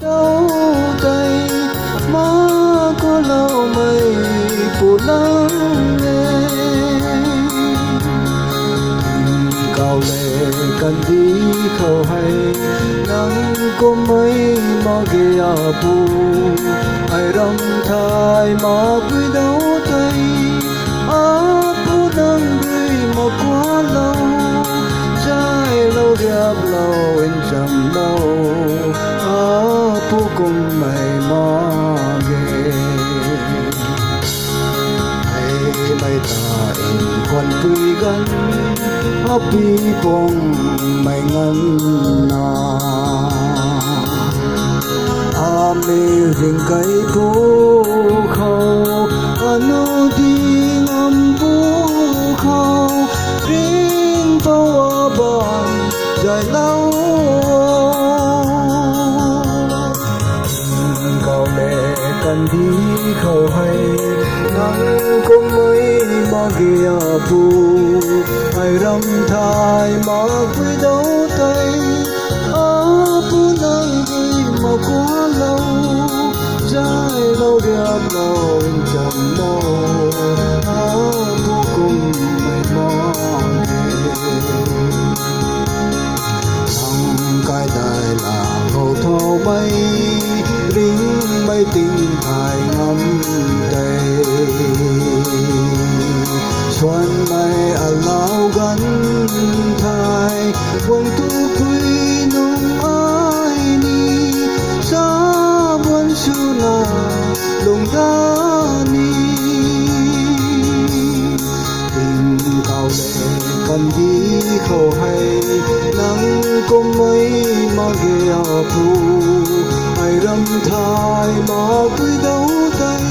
đâu tay má có lâu mây phủ lắng nghe cao lệ cần đi khâu hay nắng có mấy mà ghé bu ai rong thai mà vui đâu tay aku đang gửi mà quá lâu trái lâu đẹp lâu in chậm lâu aku cùng mày mà ghé mày ta in quan vui gan happy bong mày ngân na ame ring kai bu khâu anu đi ngâm bu khâu ring bao ban dài lâu cao lệ cần đi khâu hay nắng cũng mới mà ghé bu ai râm thai mà vui đâu tay aku đang vui mà quá lâu trái lâu đẹp lâu chẳng lâu aku cùng mày mong thằng cái đại là ngầu thâu mây ring mây tình thai ngắm đầy xuân mây ở lao gắn thai vòng tu quy nung ai ni sa buồn su na lùng đá ni tình cao lệ cần đi khâu hay nắng có mấy mà ghé bu ai râm thai mà vui đâu tay